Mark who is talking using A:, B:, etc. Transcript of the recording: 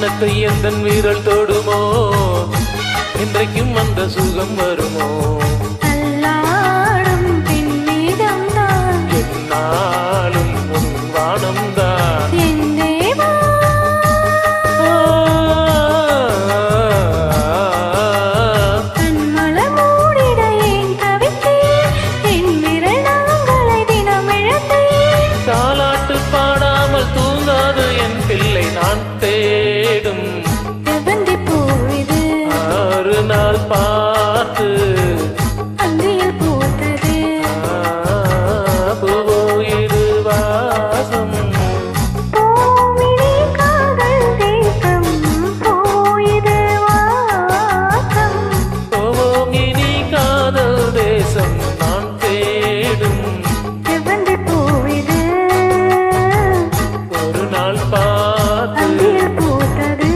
A: வானத்தை எந்தன் வீரல் தொடுமோ இன்றைக்கும் அந்த சுகம் வருமோ
B: அல்லாடும் பெண்ணிடம் தான்
A: என்னாலும் உன் வானம் தான்
B: என் தேவா கண்மல மூடிட ஏன் தவித்தேன் என் விரல் நகங்களை தினம் இழந்தேன்
A: தாலாட்டு பாடாமல் தூங்காது என் பிள்ளை நான் தேடும்
B: செவ்வந்தி பூவிது
A: 6 நாள் பார்த்து
B: அந்தியில் பூத்தது
A: பூவோ இது வாசம்
B: பூவிழி காதல் தேசம் பூயிது வாசம்
A: போவோம் இனி காதல் தேசம் நான் தேடும்
B: செவ்வந்தி பூவிது
A: 1 நாள் பார்த்து
B: அந்தியில் பூத்தது